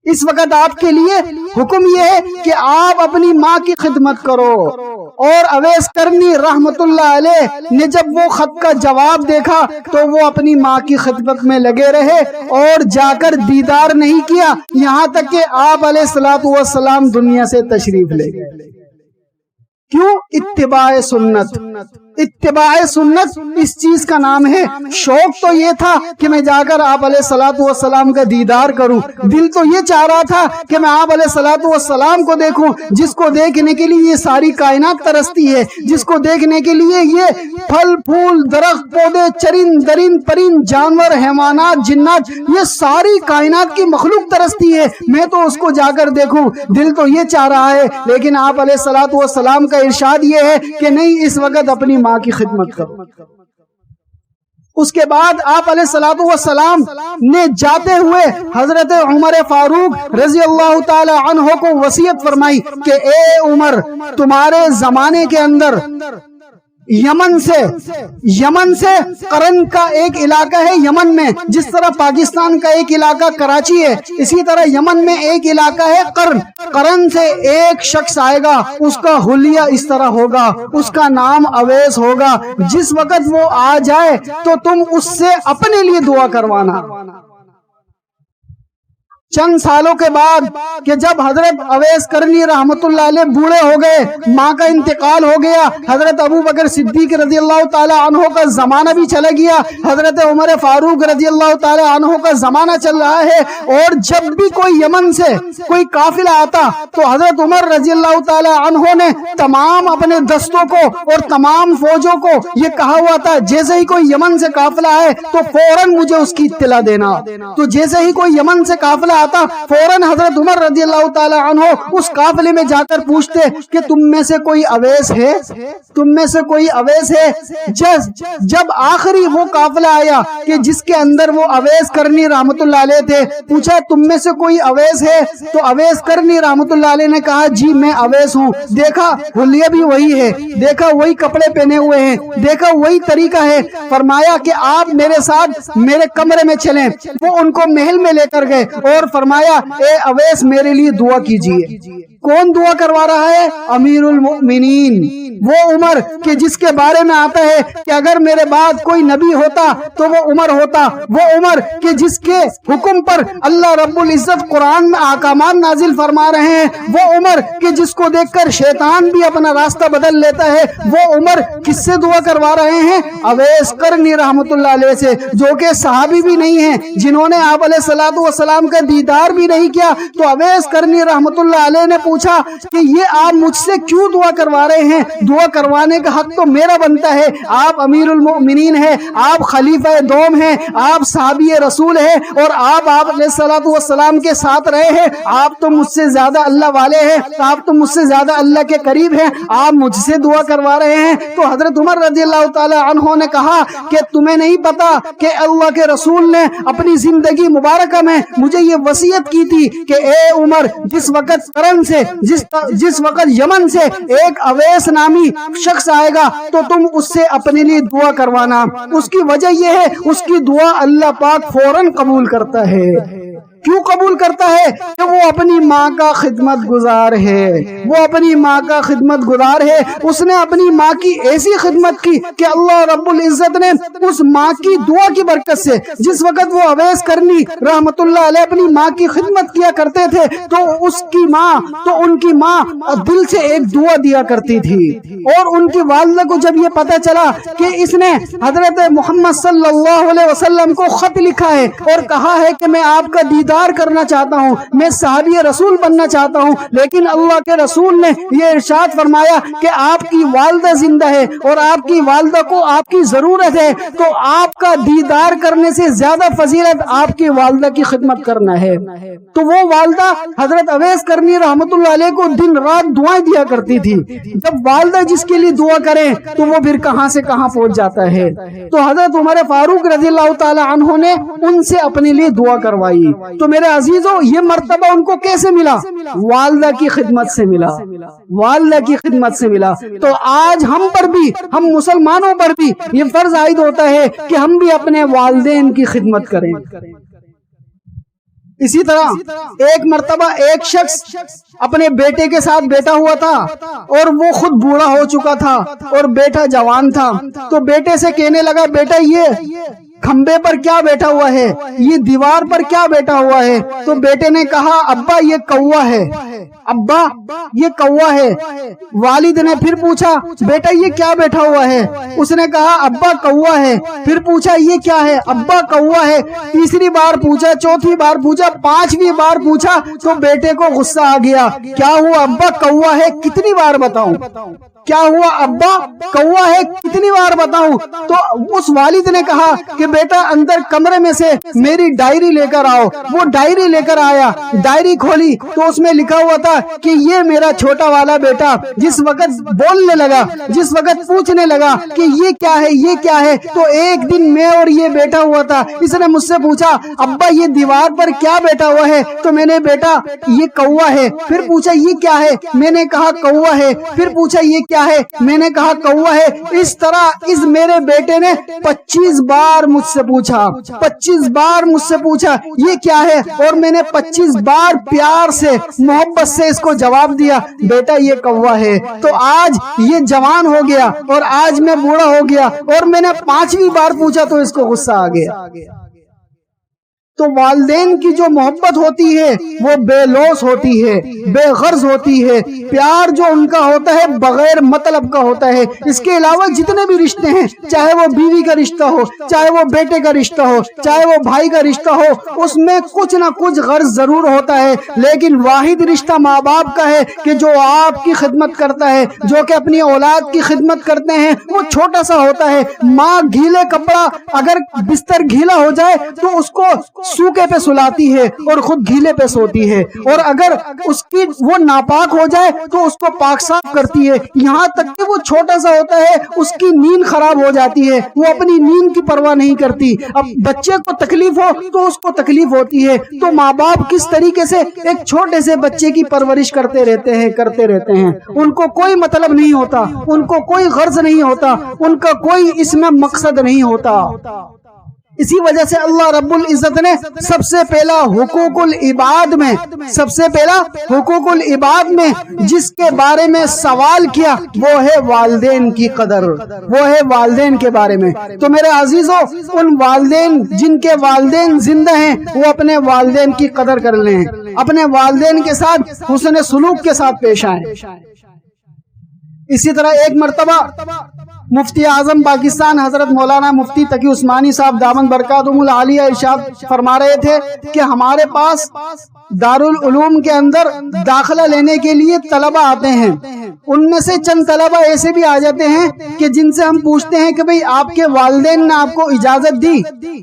اس وقت آپ کے لیے حکم یہ ہے کہ آپ اپنی ماں کی خدمت کرو۔ اور اویس قرنی رحمت اللہ علیہ نے جب وہ خط کا جواب دیکھا تو وہ اپنی ماں کی خدمت میں لگے رہے اور جا کر دیدار نہیں کیا، یہاں تک کہ آپ علیہ الصلوۃ والسلام دنیا سے تشریف لے گئے۔ کیوں؟ اتباع سنت، اتباع سنت اس چیز کا نام ہے۔ شوق تو یہ تھا کہ میں جا کر آپ علیہ الصلوۃ والسلام کا دیدار کروں، دل تو یہ چاہ رہا تھا کہ میں آپ علیہ الصلوۃ والسلام کو دیکھوں، جس کو دیکھنے کے لیے یہ ساری کائنات ترستی ہے، جس کو دیکھنے کے لیے یہ پھل پھول درخت پودے چرند درند پرند جانور حیوانات جنات، یہ ساری کائنات کی مخلوق ترستی ہے، میں تو اس کو جا کر دیکھوں، دل تو یہ چاہ رہا ہے۔ لیکن آپ علیہ الصلوۃ والسلام کا ارشاد یہ ہے کہ نہیں، اس وقت اپنی ماں کی خدمت کرو۔ اس کے بعد آپ علیہ الصلوۃ والسلام نے جاتے ہوئے حضرت عمر فاروق رضی اللہ تعالی عنہ کو وصیت فرمائی کہ اے عمر، تمہارے زمانے کے اندر یمن سے قرن کا ایک علاقہ ہے، یمن میں جس طرح پاکستان کا ایک علاقہ کراچی ہے، اسی طرح یمن میں ایک علاقہ ہے قرن سے ایک شخص آئے گا، اس کا حلیہ اس طرح ہوگا، اس کا نام اویس ہوگا، جس وقت وہ آ جائے تو تم اس سے اپنے لیے دعا کروانا۔ چند سالوں کے بعد کہ جب حضرت اویس قرنی رحمت اللہ علیہ بوڑھے ہو گئے، ماں کا انتقال ہو گیا، حضرت ابو بکر صدیق رضی اللہ تعالی عنہ کا زمانہ بھی چلا گیا، حضرت عمر فاروق رضی اللہ تعالی عنہ کا زمانہ چل رہا ہے، اور جب بھی کوئی یمن سے کوئی قافلہ آتا تو حضرت عمر رضی اللہ تعالی عنہ نے تمام اپنے دستوں کو اور تمام فوجوں کو یہ کہا ہوا تھا، جیسے ہی کوئی یمن سے قافلہ آئے تو فوراً مجھے اس کی اطلاع دینا۔ تو جیسے ہی کوئی یمن سے قافلہ آتا فوراً حضرت عمر رضی اللہ تعالی عنہ اس قافلے میں جا کر پوچھتے کہ تم میں سے کوئی اویس ہے، تم میں سے کوئی اویس ہے۔ جب آخری وہ قافلہ آیا کہ جس کے اندر وہ اویس قرنی رحمت اللہ علیہ تھے، پوچھا تم میں سے کوئی اویس ہے؟ تو اویس قرنی رحمت اللہ علیہ نے کہا جی میں اویس ہوں۔ دیکھا حلیہ بھی وہی ہے، دیکھا وہی کپڑے پہنے ہوئے ہیں، دیکھا وہی طریقہ ہے۔ فرمایا کہ آپ میرے ساتھ میرے کمرے میں چلیں۔ وہ ان کو محل میں لے کر گئے اور فرمایا اے اویس میرے لیے دعا کیجیے۔ کون دعا کروا رہا ہے؟ امیر المؤمنین، وہ عمر کہ جس کے بارے میں آتا ہے کہ اگر میرے بعد کوئی نبی ہوتا تو وہ عمر ہوتا، وہ عمر کہ جس کے حکم پر اللہ رب العزت قرآن میں احکامات نازل فرما رہے ہیں، وہ عمر کہ جس کو دیکھ کر شیطان بھی اپنا راستہ بدل لیتا ہے، وہ عمر کس سے دعا کروا رہے ہیں؟ اویس قرنی رحمت اللہ علیہ سے، جو کہ صحابی بھی نہیں ہیں، جنہوں نے آپ علیہ الصلوۃ والسلام کا دیدار بھی نہیں کیا۔ تو اویس قرنی رحمت اللہ علیہ نے پوچھا کہ یہ آپ مجھ سے کیوں دعا کروا رہے ہیں؟ دعا کروانے کا حق تو میرا بنتا ہے، آپ امیر المؤمنین ہیں، آپ خلیفہ دوم ہیں، آپ صحابی رسول ہیں، اور آپ علیہ الصلوۃ والسلام کے ساتھ رہے ہیں، آپ تو مجھ سے زیادہ اللہ والے ہیں، آپ تو مجھ سے زیادہ اللہ کے قریب ہیں، آپ مجھ سے دعا کروا رہے ہیں۔ تو حضرت عمر رضی اللہ تعالی عنہ نے کہا کہ تمہیں نہیں پتا کہ اللہ کے رسول نے اپنی زندگی مبارکہ میں مجھے یہ وصیت کی تھی کہ اے عمر، جس وقت کرن سے جس وقت یمن سے ایک اویس نامی شخص آئے گا تو تم اس سے اپنے لیے دعا کروانا۔ اس کی وجہ یہ ہے، اس کی دعا اللہ پاک فوراً قبول کرتا ہے۔ کیوں قبول کرتا ہے؟ کہ وہ اپنی ماں کا خدمت گزار ہے، وہ اپنی ماں کا خدمت گزار ہے۔ اس نے اپنی ماں کی ایسی خدمت کی کہ اللہ رب العزت نے اس ماں کی دعا کی برکت سے، جس وقت وہ اویس کرنی رحمت اللہ علیہ اپنی ماں کی خدمت کیا کرتے تھے، تو ان کی ماں دل سے ایک دعا دیا کرتی تھی، اور ان کی والدہ کو جب یہ پتہ چلا کہ اس نے حضرت محمد صلی اللہ علیہ وسلم کو خط لکھا ہے اور کہا ہے کہ میں آپ کا دیدار کرنا چاہتا ہوں، میں صحابی رسول بننا چاہتا ہوں، لیکن اللہ کے رسول نے یہ ارشاد فرمایا کہ آپ کی والدہ زندہ ہے اور آپ کی والدہ کو آپ کی ضرورت ہے، تو آپ کا دیدار کرنے سے زیادہ فضیلت آپ کی والدہ کی خدمت کرنا ہے۔ تو وہ والدہ حضرت اویس کرنی رحمت اللہ علیہ کو دن رات دعائیں دیا کرتی تھی۔ جب والدہ جس کے لیے دعا کریں تو وہ پھر کہاں سے کہاں پہنچ جاتا ہے۔ تو حضرت عمر فاروق رضی اللہ تعالی عنہ نے ان سے اپنے لیے دعا کروائی۔ تو میرے عزیزوں، یہ مرتبہ ان کو کیسے ملا؟ والدہ کی خدمت سے ملا، والدہ کی خدمت سے ملا۔ تو آج ہم پر بھی، ہم مسلمانوں پر بھی یہ فرض عائد ہوتا ہے کہ ہم بھی اپنے والدین کی خدمت کریں۔ اسی طرح ایک مرتبہ ایک شخص اپنے بیٹے کے ساتھ بیٹھا ہوا تھا اور وہ خود بوڑھا ہو چکا تھا اور بیٹا جوان تھا، تو بیٹے سے کہنے لگا، بیٹا یہ کھمبے پر کیا بیٹھا ہوا ہے، یہ دیوار پر کیا بیٹھا ہوا ہے؟ تو بیٹے نے کہا، ابا یہ کوا ہے، ابا یہ کوا ہے۔ والد نے پھر پوچھا، بیٹا یہ کیا بیٹھا ہوا ہے؟ اس نے کہا، ابا کوا ہے۔ پھر پوچھا، یہ کیا ہے؟ ابا کوا ہے۔ تیسری بار پوچھا، چوتھی بار پوچھا، پانچویں بار پوچھا تو بیٹے کو غصہ آ گیا۔ کیا ہوا ابا کوا ہے؟ کتنی بار بتاؤں؟ کیا ہوا ابا کوا ہے؟ کتنی بار بتاؤں؟ تو اس والد نے کہا کہ بیٹا اندر کمرے میں سے میری ڈائری لے کر آؤ۔ وہ ڈائری لے کر آیا، ڈائری کھولی تو اس میں لکھا ہوا تھا کہ یہ میرا چھوٹا والا بیٹا جس وقت بولنے لگا، جس وقت پوچھنے لگا کہ یہ کیا ہے، یہ کیا ہے، تو ایک دن میں اور یہ بیٹھا ہوا تھا، اس نے مجھ سے پوچھا، ابا یہ دیوار پر کیا بیٹھا ہوا ہے؟ تو میں نے، بیٹا یہ کوا ہے۔ پھر پوچھا، یہ کیا ہے؟ میں نے کہا کوا ہے۔ پھر پوچھا، یہ کیا ہے؟ میں نے کہا کوا ہے۔ اس طرح اس میرے بیٹے نے 25 بار مجھ سے پوچھا، 25 بار مجھ سے پوچھا یہ کیا ہے، اور میں نے 25 بار پیار سے، محبت سے اس کو جواب دیا، بیٹا یہ کوا ہے۔ تو آج یہ جوان ہو گیا اور آج میں بوڑھا ہو گیا اور میں نے 5ویں بار پوچھا تو اس کو غصہ آ گیا۔ تو والدین کی جو محبت ہوتی ہے وہ بے لوث ہوتی ہے، بے غرض ہوتی ہے، پیار جو ان کا ہوتا ہے بغیر مطلب کا ہوتا ہے۔ اس کے علاوہ جتنے بھی رشتے ہیں، چاہے وہ بیوی کا رشتہ ہو، چاہے وہ بیٹے کا رشتہ ہو، چاہے وہ بھائی کا رشتہ ہو، اس میں کچھ نہ کچھ غرض ضرور ہوتا ہے، لیکن واحد رشتہ ماں باپ کا ہے کہ جو آپ کی خدمت کرتا ہے، جو کہ اپنی اولاد کی خدمت کرتے ہیں، وہ چھوٹا سا ہوتا ہے۔ ماں گیلے کپڑا، اگر بستر گیلا ہو جائے تو اس کو سوکھے پہ سلاتی ہے اور خود گیلے پہ سوتی ہے، اور اگر اس کی وہ ناپاک ہو جائے تو اس کو پاک صاف کرتی ہے، یہاں تک کہ وہ چھوٹا سا ہوتا ہے اس کی نیند خراب ہو جاتی ہے، وہ اپنی نیند کی پرواہ نہیں کرتی۔ اب بچے کو تکلیف ہو تو اس کو تکلیف ہوتی ہے۔ تو ماں باپ کس طریقے سے ایک چھوٹے سے بچے کی پرورش کرتے رہتے ہیں، ان کو کوئی مطلب نہیں ہوتا، ان کو کوئی غرض نہیں ہوتا، ان کا کوئی اس میں مقصد نہیں ہوتا۔ اسی وجہ سے اللہ رب العزت نے سب سے پہلا حقوق العباد میں جس کے بارے میں سوال کیا وہ ہے والدین کی قدر، وہ ہے والدین کے بارے میں۔ تو میرے عزیزوں، ان والدین جن کے والدین زندہ ہیں وہ اپنے والدین کی قدر کر لیں، اپنے والدین کے ساتھ حسن سلوک کے ساتھ پیش آئیں۔ اسی طرح ایک مرتبہ مفتی اعظم پاکستان حضرت مولانا مفتی تقی عثمانی صاحب دامن برکاتہم العالیہ ارشاد فرما رہے تھے کہ ہمارے پاس دارالعلوم کے اندر داخلہ لینے کے لیے طلبہ آتے ہیں، ان میں سے چند طلبہ ایسے بھی آ جاتے ہیں کہ جن سے ہم پوچھتے ہیں کہ بھئی آپ کے والدین نے آپ کو اجازت دی؟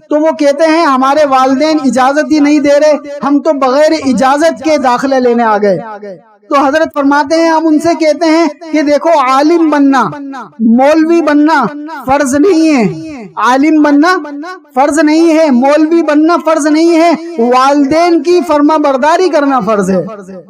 تو وہ کہتے ہیں ہمارے والدین اجازت ہی نہیں دے رہے، ہم تو بغیر اجازت کے داخلہ لینے آ گئے۔ تو حضرت فرماتے ہیں ہم ان سے کہتے ہیں کہ دیکھو عالم بننا، مولوی بننا فرض نہیں ہے، عالم بننا فرض نہیں ہے، مولوی بننا فرض نہیں ہے، والدین کی فرما برداری کرنا فرض ہے،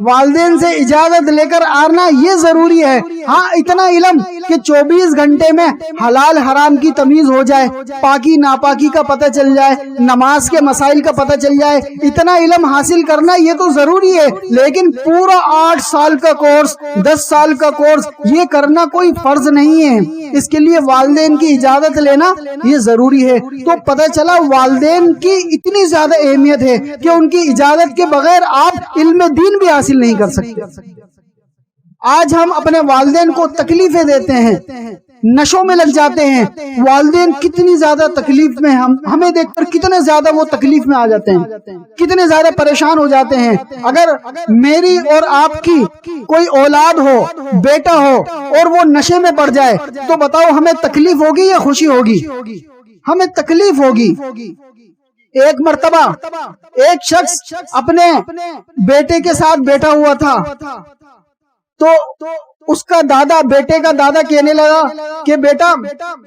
والدین سے اجازت لے کر آنا یہ ضروری ہے۔ ہاں اتنا علم کہ 24 گھنٹے میں حلال حرام کی تمیز ہو جائے، پاکی ناپاکی کا پتہ چل جائے، نماز کے مسائل کا پتہ چل جائے، اتنا علم حاصل کرنا یہ تو ضروری ہے، لیکن پورا 8 سال کا کورس، 10 سال کا کورس یہ کرنا کوئی فرض نہیں ہے، اس کے لیے والدین کی اجازت لینا یہ ضروری ہے۔ تو پتہ چلا والدین کی اتنی زیادہ اہمیت ہے کہ ان کی اجازت کے بغیر آپ علم دین بھی حاصل نہیں کر سکتے۔ آج ہم اپنے والدین کو تکلیفیں دیتے ہیں، نشوں میں لگ جاتے ہیں، والدین کتنی زیادہ تکلیف میں ہمیں دیکھ کر کتنے زیادہ وہ تکلیف میں آ جاتے ہیں، کتنے زیادہ پریشان ہو جاتے ہیں۔ اگر میری اور آپ کی کوئی اولاد ہو، بیٹا ہو اور وہ نشے میں پڑ جائے تو بتاؤ ہمیں تکلیف ہوگی یا خوشی ہوگی؟ ہمیں تکلیف ہوگی۔ ایک مرتبہ ایک شخص اپنے بیٹے کے ساتھ بیٹھا ہوا تھا تو اس کا دادا، بیٹے کا دادا کہنے لگا کہ بیٹا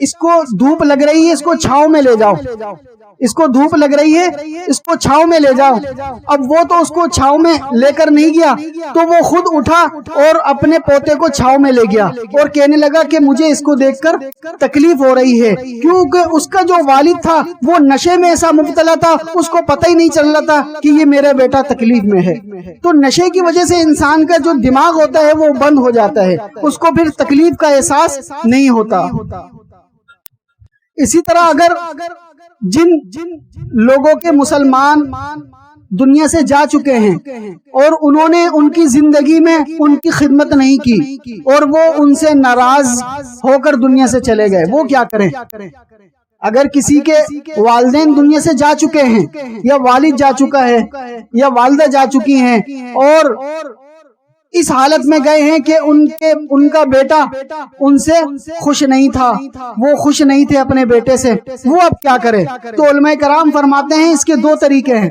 اس کو دھوپ لگ رہی ہے، اس کو چھاؤں میں لے جاؤ، اس کو دھوپ لگ رہی ہے، اس کو چھاؤں میں لے جاؤ۔ اب وہ تو اس کو چھاؤں میں لے کر نہیں گیا، تو وہ خود اٹھا اور اپنے پوتے کو چھاؤں میں لے گیا اور کہنے لگا کہ مجھے اس کو دیکھ کر تکلیف ہو رہی ہے، کیونکہ اس کا جو والد تھا وہ نشے میں ایسا مبتلا تھا، اس کو پتہ ہی نہیں چل رہا تھا کہ یہ میرا بیٹا تکلیف میں ہے۔ تو نشے کی وجہ سے انسان کا جو دماغ ہوتا ہے وہ بند ہو جاتا ہے، اس کو پھر تکلیف کا احساس نہیں ہوتا۔ اسی طرح اگر جن لوگوں کے مسلمان دنیا سے جا چکے ہیں اور انہوں نے ان کی زندگی میں ان کی خدمت نہیں کی اور وہ ان سے ناراض ہو کر دنیا سے چلے گئے، وہ کیا کریں؟ اگر کسی کے والدین دنیا سے جا چکے ہیں یا والد جا چکا ہے یا والدہ جا چکی ہیں اور اس حالت میں گئے ہیں کہ ان کا بیٹا ان سے خوش نہیں تھا، وہ خوش نہیں تھے اپنے بیٹے سے، وہ اب کیا کرے؟ تو علماء کرام فرماتے ہیں اس کے دو طریقے ہیں۔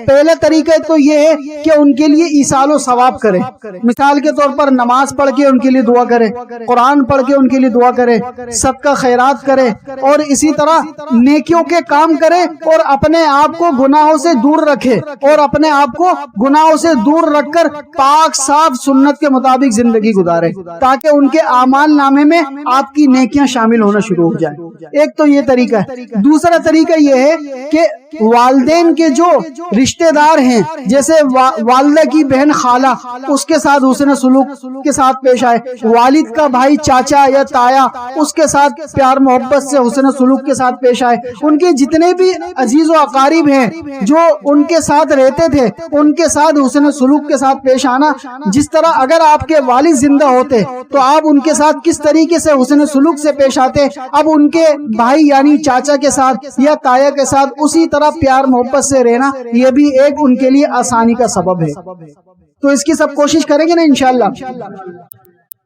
پہلا طریقہ تو یہ ہے کہ ان کے لیے ایصال و ثواب کرے، مثال کے طور پر نماز پڑھ کے ان کے لیے دعا کرے، قرآن پڑھ کے ان کے لیے دعا کرے، صدقہ خیرات کرے اور اسی طرح نیکیوں کے کام کرے اور اپنے آپ کو گناہوں سے دور رکھے اور اپنے آپ کو گناہوں سے دور رکھ کر پاک صاف سنت کے مطابق زندگی گزارے تاکہ ان کے اعمال نامے میں آپ کی نیکیاں شامل ہونا شروع ہو جائیں۔ ایک تو یہ طریقہ ہے۔ دوسرا طریقہ یہ ہے کہ والدین کے جو رشتہ دار ہیں، جیسے والدہ کی بہن خالہ، اس کے ساتھ حسن سلوک کے ساتھ پیش آئے، والد کا بھائی چاچا یا تایا، اس کے ساتھ پیار محبت سے حسن سلوک کے ساتھ پیش آئے، ان کے جتنے بھی عزیز و اقارب ہیں جو ان کے ساتھ رہتے تھے ان کے ساتھ حسن سلوک کے ساتھ پیش آنا۔ جس طرح اگر آپ کے والد زندہ ہوتے تو آپ ان کے ساتھ کس طریقے سے حسن سلوک سے پیش آتے، اب ان کے بھائی یعنی چاچا کے ساتھ یا تایا کے ساتھ اسی طرح پیار محبت سے رہنا، یہ بھی ایک ان کے لیے آسانی کا سبب ہے۔ تو اس کی سب کوشش کریں گے نا انشاءاللہ۔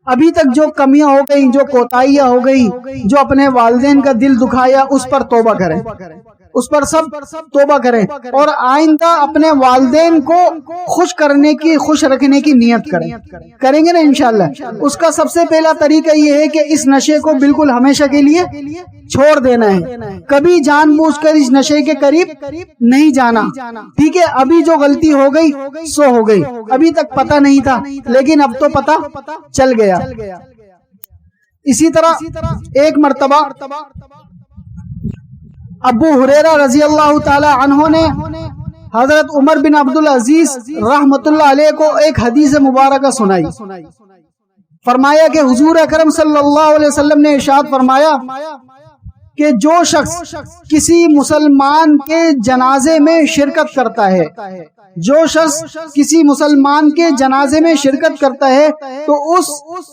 ابھی تک جو کمیاں ہو گئی، جو کوتاہیاں ہو گئی، جو اپنے والدین کا دل دکھایا، اس پر توبہ کریں، اس پر سب توبہ کریں اور آئندہ اپنے والدین کو خوش کرنے کی، خوش رکھنے کی نیت کریں گے نا انشاءاللہ۔ اس کا سب سے پہلا طریقہ یہ ہے کہ اس نشے کو بالکل ہمیشہ کے لیے چھوڑ دینا ہے، کبھی جان بوجھ کر اس نشے کے قریب نہیں جانا۔ ٹھیک ہے، ابھی جو غلطی ہو گئی سو ہو گئی، ابھی تک پتہ نہیں تھا لیکن اب تو پتہ چل گیا۔ اسی طرح ایک مرتبہ ابو ہریرہ رضی اللہ تعالی عنہ نے حضرت عمر بن عبدالعزیز رحمت اللہ علیہ کو ایک حدیث مبارکہ سنائی۔ فرمایا کہ حضور اکرم صلی اللہ علیہ وسلم نے ارشاد فرمایا کہ جو شخص کسی مسلمان کے جنازے میں شرکت کرتا ہے جو شخص کسی مسلمان کے جنازے میں شرکت کرتا ہے تو اس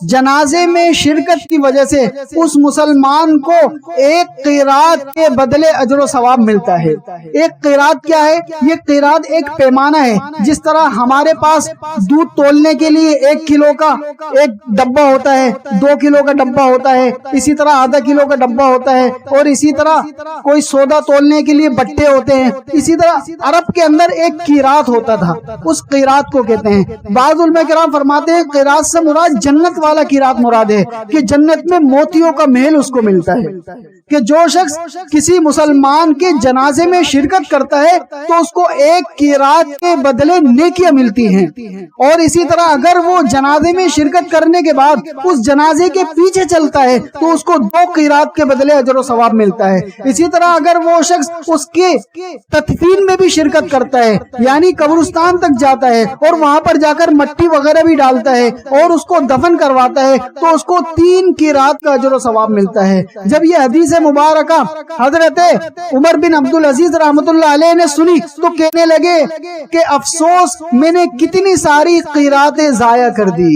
جنازے میں شرکت کی وجہ سے اس مسلمان کو ایک قیراط کے بدلے اجر و ثواب ملتا ہے۔ ایک قیراط کیا ہے؟ یہ قیراط ایک پیمانہ ہے۔ جس طرح ہمارے پاس دودھ تولنے کے لیے 1 کلو کا ایک ڈبہ ہوتا ہے، 2 کلو کا ڈبہ ہوتا ہے، اسی طرح آدھا کلو کا ڈبہ ہوتا ہے، اور اسی طرح کوئی سودا تولنے کے لیے بٹے ہوتے ہیں، اسی طرح عرب کے اندر ایک قیراط ہوتا تھا، اس قیراط کو کہتے ہیں۔ بعض علماء کرام فرماتے ہیں قیراط سے مراد جنت والا قیراط مراد ہے، کہ جنت میں موتیوں کا محل اس کو ملتا ہے، کہ جو شخص کسی مسلمان کے جنازے میں شرکت کرتا ہے تو اس کو ایک قیراط کے بدلے نیکیاں ملتی ہیں، اور اسی طرح اگر وہ جنازے میں شرکت کرنے کے بعد اس جنازے کے پیچھے چلتا ہے تو اس کو 2 قیراط کے بدلے اجر و ثواب ملتا ہے۔ اسی طرح اگر وہ شخص اس کے تدفین میں بھی شرکت کرتا ہے، یعنی قبرستان تک جاتا ہے اور وہاں پر جا کر مٹی وغیرہ بھی ڈالتا ہے اور اس کو دفن کرواتا ہے تو اس کو 3 قیراط کا اجر و ثواب ملتا ہے۔ جب یہ حدیث مبارکہ حضرت عمر بن عبد العزیز رحمۃ اللہ علیہ نے سنی تو کہنے لگے کہ افسوس میں نے کتنی ساری قیراطیں ضائع کر دی،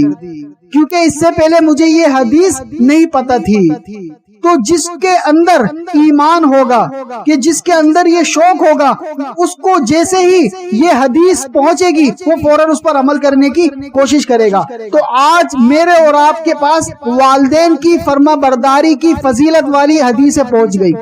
کیونکہ اس سے پہلے مجھے یہ حدیث نہیں پتہ تھی۔ تو جس کے اندر ایمان ہوگا، کہ جس کے اندر یہ شوق ہوگا، اس کو جیسے ہی یہ حدیث پہنچے گی وہ فوراً اس پر عمل کرنے کی کوشش کرے گا۔ تو آج میرے اور آپ کے پاس والدین کی فرما برداری کی فضیلت والی حدیثیں پہنچ گئی،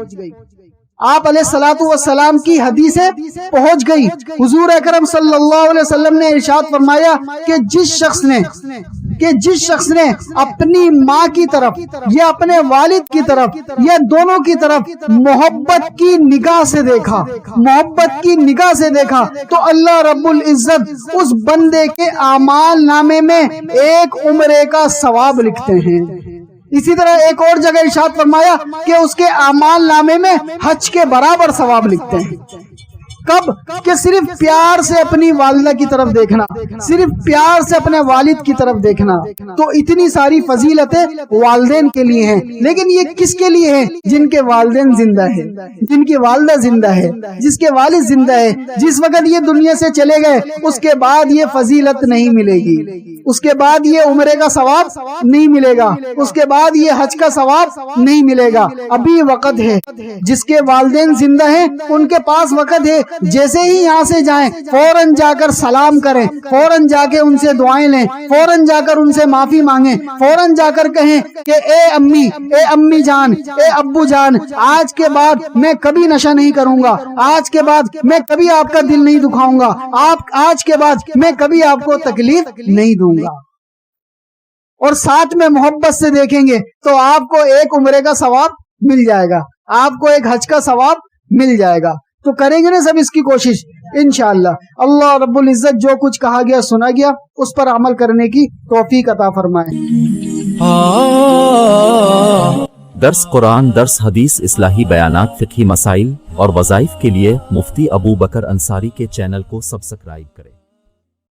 آپ علیہ الصلوۃ والسلام کی حدیثیں پہنچ گئی۔ حضور اکرم صلی اللہ علیہ وسلم نے ارشاد فرمایا کہ جس شخص نے اپنی ماں کی طرف یا اپنے والد کی طرف یا دونوں کی طرف محبت کی نگاہ سے دیکھا تو اللہ رب العزت اس بندے کے اعمال نامے میں 1 عمرے کا ثواب لکھتے ہیں۔ اسی طرح ایک اور جگہ ارشاد فرمایا کہ اس کے اعمال نامے میں حج کے برابر ثواب لکھتے ہیں۔ کب؟ کہ صرف پیار سے اپنی والدہ کی طرف دیکھنا، صرف پیار سے اپنے والد کی طرف دیکھنا۔ تو اتنی ساری فضیلتیں والدین کے لیے ہیں، لیکن یہ کس کے لیے ہیں؟ جن کے والدین زندہ ہیں، جن کی والدہ زندہ ہے، جس کے والد زندہ ہے۔ جس وقت یہ دنیا سے چلے گئے اس کے بعد یہ فضیلت نہیں ملے گی، اس کے بعد یہ عمرے کا ثواب نہیں ملے گا، اس کے بعد یہ حج کا ثواب نہیں ملے گا۔ ابھی وقت ہے، جس کے والدین زندہ ہیں ان کے پاس وقت ہے، جیسے ہی یہاں سے جائیں فوراً جا کر سلام کریں، فوراً جا کے ان سے دعائیں لیں، فوراً جا کر ان سے معافی مانگیں، فوراً جا کر کہیں کہ اے امی جان، اے ابو جان، آج کے بعد میں کبھی نشہ نہیں کروں گا، آج کے بعد میں کبھی آپ کا دل نہیں دکھاؤں گا، آج کے بعد میں کبھی آپ کو تکلیف نہیں دوں گا، اور ساتھ میں محبت سے دیکھیں گے تو آپ کو 1 عمرے کا ثواب مل جائے گا، آپ کو 1 حج کا ثواب مل جائے گا۔ تو کریں گے نا سب اس کی کوشش انشاءاللہ۔ اللہ رب العزت جو کچھ کہا گیا سنا گیا اس پر عمل کرنے کی توفیق عطا فرمائے۔ درس قرآن، درس حدیث، اصلاحی بیانات، فقہی مسائل اور وظائف کے لیے مفتی ابو بکر انصاری کے چینل کو سبسکرائب کریں۔